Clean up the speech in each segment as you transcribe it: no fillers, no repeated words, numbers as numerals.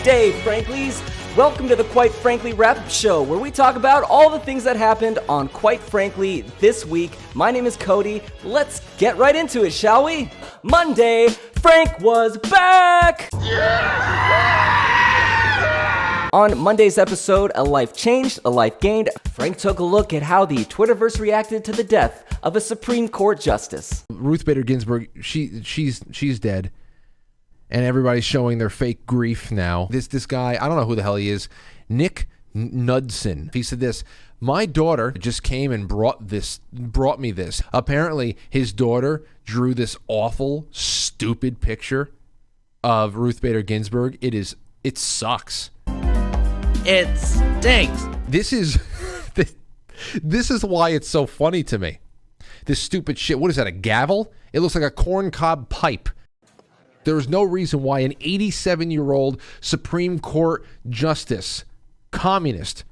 day, Franklies! Welcome to the Quite Frankly Wrap-Up Show, where we talk about all the things that happened on Quite Frankly this week. My name is Cody. Let's get right into it, shall we? Monday, Frank was back! On Monday's episode, A Life Changed, A Life Gained, Frank took a look at how the Twitterverse reacted to the death of a Supreme Court justice. Ruth Bader Ginsburg, she's dead. And everybody's showing their fake grief now. This guy, I don't know who the hell he is, Nick Knudsen. He said this: my daughter just came and brought me this. Apparently, his daughter drew this awful, stupid picture of Ruth Bader Ginsburg. It sucks. It stinks. This is why it's so funny to me. This stupid shit. What is that, a gavel? It looks like a corncob pipe. There is no reason why an 87-year-old Supreme Court justice, communist,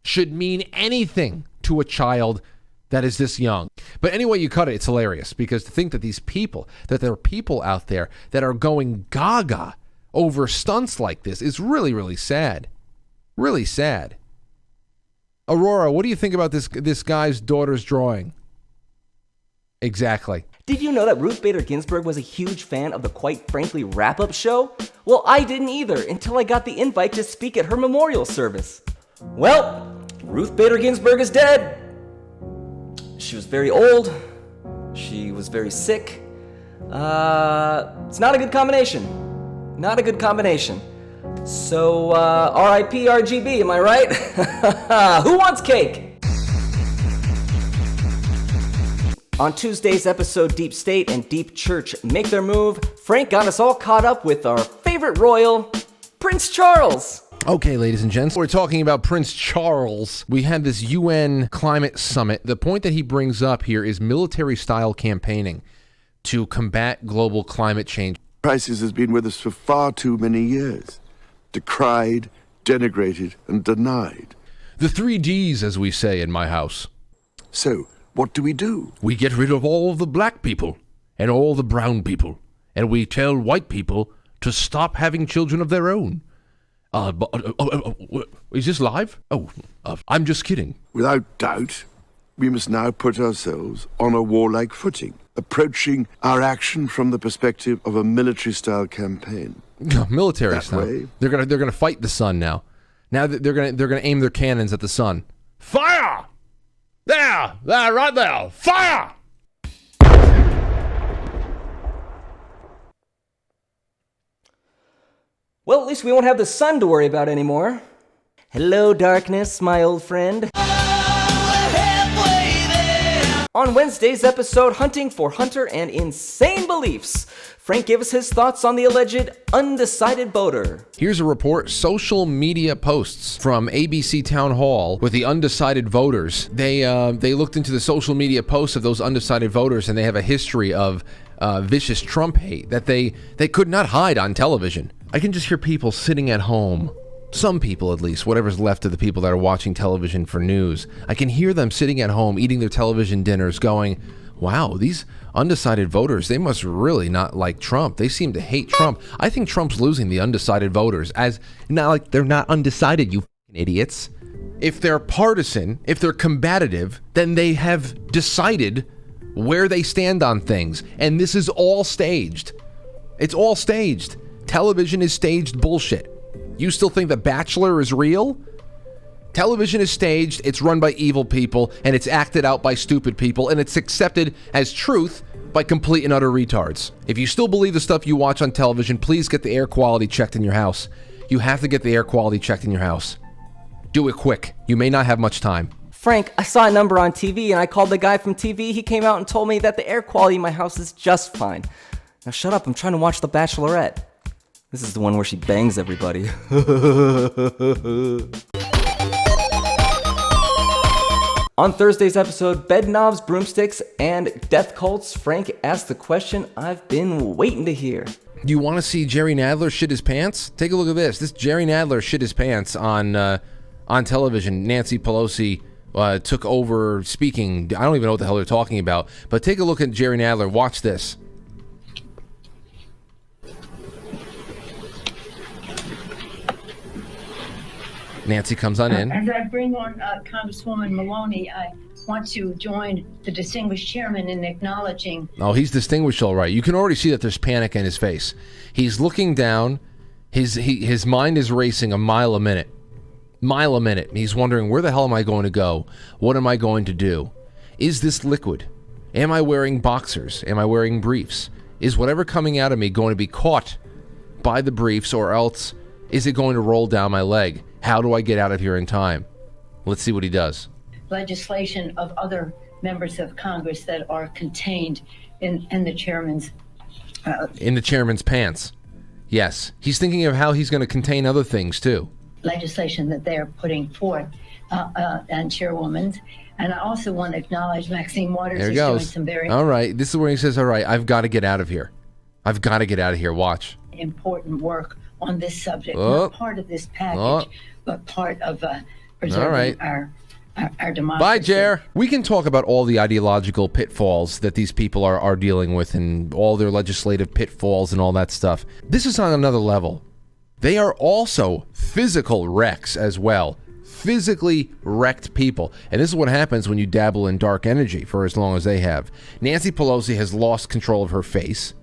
should mean anything to a child that is this young. But anyway you cut it, it's hilarious, because to think that there are people out there that are going gaga over stunts like this is really, really sad. Really sad. Aurora, what do you think about this guy's daughter's drawing? Exactly. Did you know that Ruth Bader Ginsburg was a huge fan of the Quite Frankly Wrap-Up Show? Well, I didn't either until I got the invite to speak at her memorial service. Well, Ruth Bader Ginsburg is dead. She was very old. She was very sick. It's not a good combination. Not a good combination. So, R.I.P. RGB, am I right? Who wants cake? On Tuesday's episode, Deep State and Deep Church make their move. Frank got us all caught up with our favorite royal, Prince Charles. Okay, ladies and gents, we're talking about Prince Charles. We had this UN climate summit. The point that he brings up here is military-style campaigning to combat global climate change. Crisis has been with us for far too many years. Decried, denigrated, and denied. The 3 Ds, as we say in my house. So, what do? We get rid of all the black people and all the brown people, and we tell white people to stop having children of their own. Is this live? I'm just kidding. Without doubt, we must now put ourselves on a warlike footing, approaching our action from the perspective of a military-style campaign. Military That style. way. They're gonna fight the sun now. Now they're gonna aim their cannons at the sun. Fire! There, right there. Fire! Well, at least we won't have the sun to worry about anymore. Hello, darkness, my old friend. On Wednesday's episode, Hunting for Hunter and Insane Beliefs, Frank gave us his thoughts on the alleged undecided voter. Here's a report: social media posts from ABC Town Hall with the undecided voters. They looked into the social media posts of those undecided voters, and they have a history of vicious Trump hate that they could not hide on television. I can just hear people sitting at home. Some people, at least, whatever's left of the people that are watching television for news. I can hear them sitting at home eating their television dinners going, wow, these undecided voters, they must really not like Trump. They seem to hate Trump. I think Trump's losing the undecided voters, as not like they're not undecided, you idiots. If they're partisan, if they're combative, then they have decided where they stand on things. And this is all staged. It's all staged. Television is staged bullshit. You still think The Bachelor is real? Television is staged, it's run by evil people, and it's acted out by stupid people, and it's accepted as truth by complete and utter retards. If you still believe the stuff you watch on television, please get the air quality checked in your house. You have to get the air quality checked in your house. Do it quick. You may not have much time. Frank, I saw a number on TV and I called the guy from TV. He came out and told me that the air quality in my house is just fine. Now shut up, I'm trying to watch The Bachelorette. This is the one where she bangs everybody. On Thursday's episode, Bed Knobs, Broomsticks, and Death Cults, Frank asked the question I've been waiting to hear. Do you want to see Jerry Nadler shit his pants? Take a look at this. This Jerry Nadler shit his pants on television. Nancy Pelosi took over speaking. I don't even know what the hell they're talking about. But take a look at Jerry Nadler. Watch this. Nancy comes on in. As I bring on Congresswoman Maloney, I want to join the distinguished chairman in acknowledging. Oh, he's distinguished, all right. You can already see that there's panic in his face. He's looking down. His mind is racing a mile a minute. Mile a minute. He's wondering, where the hell am I going to go? What am I going to do? Is this liquid? Am I wearing boxers? Am I wearing briefs? Is whatever coming out of me going to be caught by the briefs, or else is it going to roll down my leg? How do I get out of here in time? Let's see what he does. Legislation of other members of Congress that are contained in the chairman's in the chairman's pants. Yes. He's thinking of how he's going to contain other things, too. Legislation that they are putting forth, and chairwoman's. And I also want to acknowledge Maxine Waters. There he doing goes. some very all right. This is where he says, all right, I've got to get out of here. I've got to get out of here. Watch. important work on this subject. Oh. Not part of this package, but part of preserving All right. our democracy. Bye, Jer. We can talk about all the ideological pitfalls that these people are dealing with, and all their legislative pitfalls and all that stuff. This is on another level. They are also physical wrecks as well. Physically wrecked people. And this is what happens when you dabble in dark energy for as long as they have. Nancy Pelosi has lost control of her face.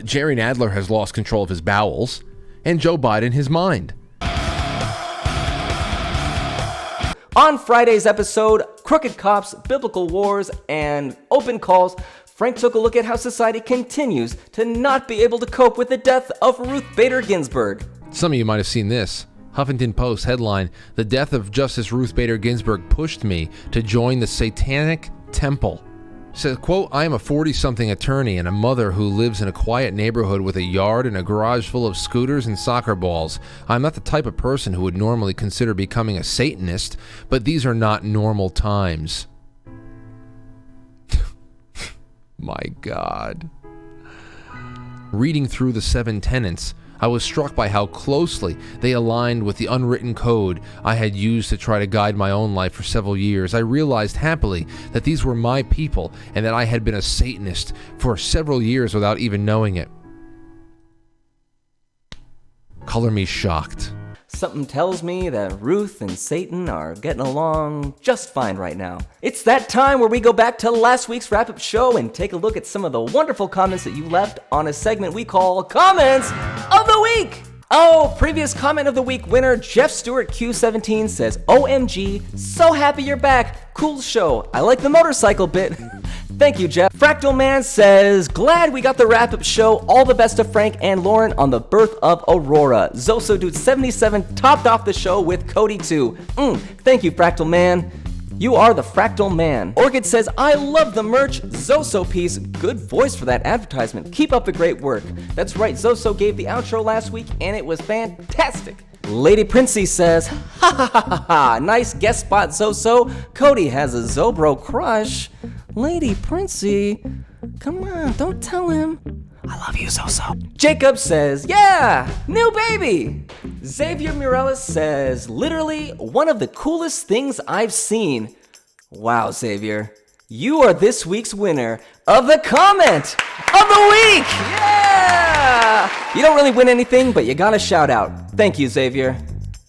Jerry Nadler has lost control of his bowels. And Joe Biden his mind. On Friday's episode, Crooked Cops, Biblical Wars, and Open Calls, Frank took a look at how society continues to not be able to cope with the death of Ruth Bader Ginsburg. Some of you might have seen this. Huffington Post headline, "The death of Justice Ruth Bader Ginsburg pushed me to join the Satanic Temple." Says, quote, "I am a 40-something attorney and a mother who lives in a quiet neighborhood with a yard and a garage full of scooters and soccer balls. I'm not the type of person who would normally consider becoming a Satanist, but these are not normal times." My God. Reading through the 7 tenets, I was struck by how closely they aligned with the unwritten code I had used to try to guide my own life for several years. I realized happily that these were my people and that I had been a Satanist for several years without even knowing it. Color me shocked. Something tells me that Ruth and Satan are getting along just fine right now. It's that time where we go back to last week's wrap-up show and take a look at some of the wonderful comments that you left on a segment we call Comments of the Week. Oh, previous comment of the week winner Jeff Stewart Q17 says, "OMG, so happy you're back. Cool show. I like the motorcycle bit." Thank you, Jeff. Fractal Man says, "Glad we got the wrap-up show. All the best to Frank and Lauren on the birth of Aurora. Zoso Dude 77 topped off the show with Cody too." Thank you, Fractal Man. You are the Fractal Man. Orchid says, "I love the merch. Zoso piece. Good voice for that advertisement. Keep up the great work." That's right, Zoso gave the outro last week and it was fantastic. Lady Princey says, "Ha ha ha ha ha. Nice guest spot, Zoso. Cody has a Zobro crush." Lady Princey, come on, don't tell him. I love you, Zoso. Jacob says, "Yeah, new baby." Xavier Mireles says, "Literally one of the coolest things I've seen." Wow, Xavier, you are this week's winner of the Comment of the Week. Yeah! You don't really win anything, but you got a shout out. Thank you, Xavier.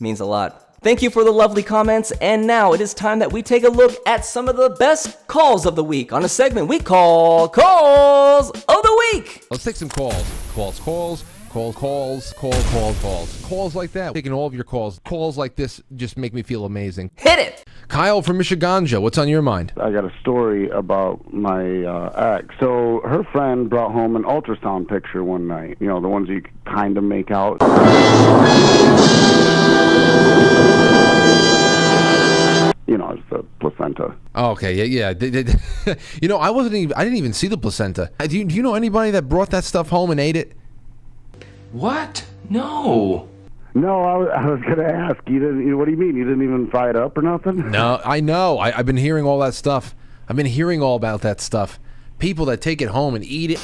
Means a lot. Thank you for the lovely comments, and now it is time that we take a look at some of the best calls of the week on a segment we call Calls of the Week. Let's take some calls. Calls like that. Taking all of your calls. Calls like this just make me feel amazing. Hit it. Kyle from Michiganja, what's on your mind? I got a story about my ex. So her friend brought home an ultrasound picture one night. You know, the ones you kind of make out. You know, it's the placenta. Oh, okay, yeah. You know, I didn't even see the placenta. Do you know anybody that brought that stuff home and ate it? What? No. No, I was going to ask. You didn't. What do you mean? You didn't even fry it up or nothing? No, I know. I've been hearing all that stuff. I've been hearing all about that stuff. People that take it home and eat it.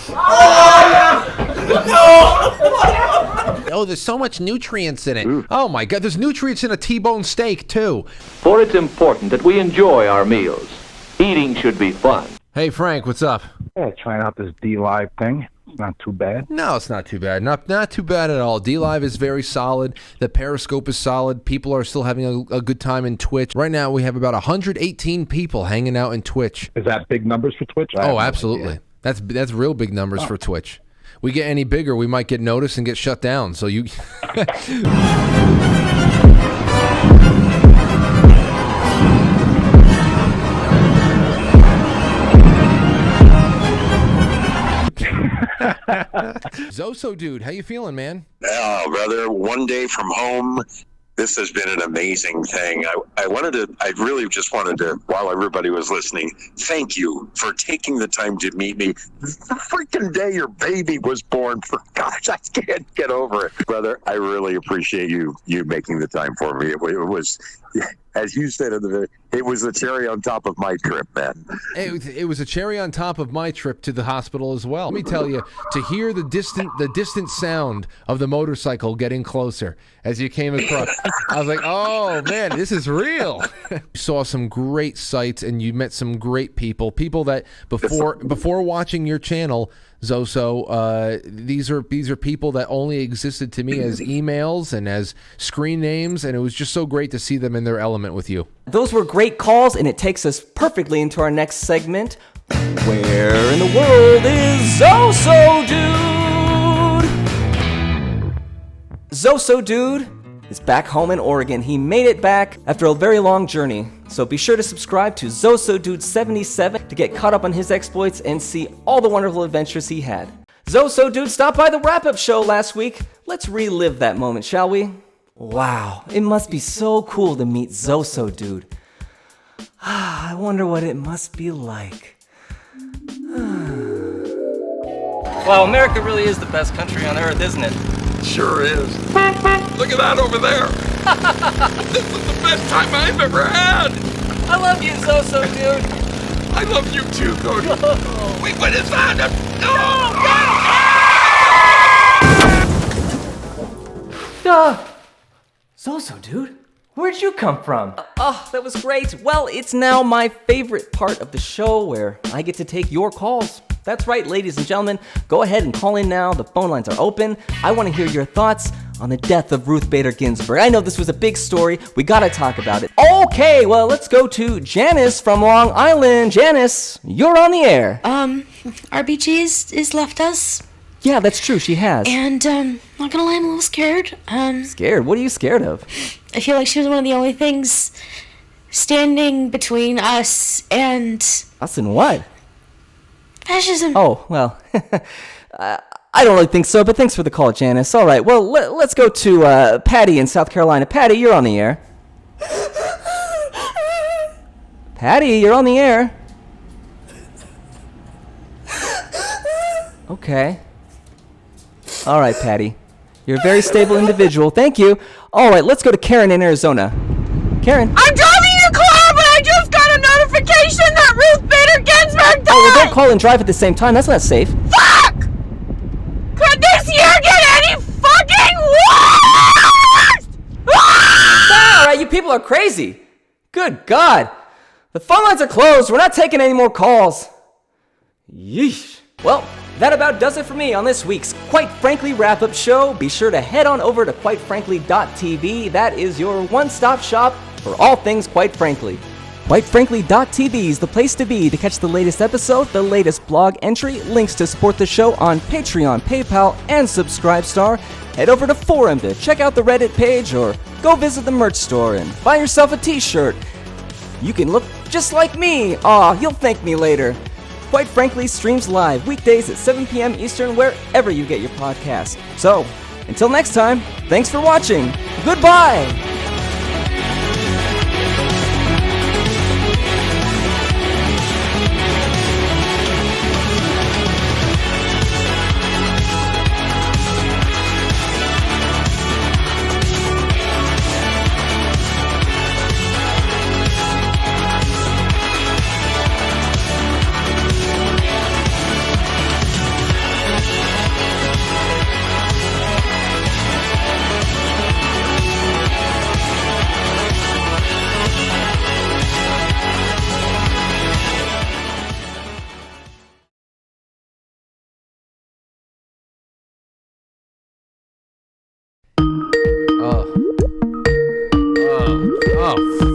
Oh, there's so much nutrients in it. Oh my God, there's nutrients in a T-bone steak too. For it's important that we enjoy our meals. Eating should be fun. Hey Frank, what's up? Yeah, trying out this D-Live thing. Not too bad. No, it's not too bad. Not too bad at all. DLive is very solid. The Periscope is solid. People are still having a good time in Twitch. Right now, we have about 118 people hanging out in Twitch. Is that big numbers for Twitch? Oh, absolutely. That's real big numbers for Twitch. We get any bigger, we might get noticed and get shut down. So you... Zoso dude, how you feeling, man? Oh, brother, one day from home. This has been an amazing thing. I really just wanted to, while everybody was listening, thank you for taking the time to meet me. The freaking day your baby was born, for gosh, I can't get over it. Brother, I really appreciate you making the time for me. It was, as you said, it was the cherry on top of my trip, man. It was a cherry on top of my trip to the hospital as well. Let me tell you, to hear the distant sound of the motorcycle getting closer as you came across, I was like, oh man, this is real. You saw some great sights and you met some great people that before watching your channel, Zoso, these are people that only existed to me as emails and as screen names, and it was just so great to see them in their element with you. Those were great calls, and it takes us perfectly into our next segment. Where in the world is Zoso Dude? Zoso Dude is back home in Oregon. He made it back after a very long journey. So be sure to subscribe to Zoso Dude 77 to get caught up on his exploits and see all the wonderful adventures he had. Zoso Dude stopped by the wrap-up show last week. Let's relive that moment, shall we? Wow, it must be so cool to meet Zoso Dude. I wonder what it must be like. Wow, America really is the best country on earth, isn't it? Sure is. Look at that over there. This is the best time I've ever had. I love you, Zoso Dude. I love you too, Cody. Wait, what is that? Zoso Dude, where'd you come from? Oh, that was great. Well, it's now my favorite part of the show where I get to take your calls. That's right, ladies and gentlemen. Go ahead and call in now. The phone lines are open. I want to hear your thoughts on the death of Ruth Bader Ginsburg. I know this was a big story. We got to talk about it. Okay, well, let's go to Janice from Long Island. Janice, you're on the air. RBG is left us. Yeah, that's true. She has. And, not gonna lie, I'm a little scared. Scared? What are you scared of? I feel like she was one of the only things standing between us and... Us and what? Fascism. Oh, well, I don't really think so, but thanks for the call, Janice. All right, well, let's go to Patty in South Carolina. Patty, you're on the air. Patty, you're on the air. Okay. All right, Patty. You're a very stable individual. Thank you. All right, let's go to Karen in Arizona. Karen. I'm driving your car, but I just got a notification that Ruth Bader Ginsburg died! Oh, well, don't call and drive at the same time. That's not safe. Fuck! Could this year get any fucking worse? All right, you people are crazy. Good God. The phone lines are closed. We're not taking any more calls. Yeesh. Well, that about does it for me on this week's Quite Frankly wrap-up show. Be sure to head on over to quitefrankly.tv. That is your one-stop shop for all things Quite Frankly. QuiteFrankly.tv is the place to be to catch the latest episode, the latest blog entry, links to support the show on Patreon, PayPal, and Subscribestar. Head over to Forum to check out the Reddit page or go visit the merch store and buy yourself a t-shirt. You can look just like me. Aw, you'll thank me later. Quite Frankly streams live weekdays at 7 p.m. Eastern wherever you get your podcast. So, until next time, thanks for watching. Goodbye! Oh.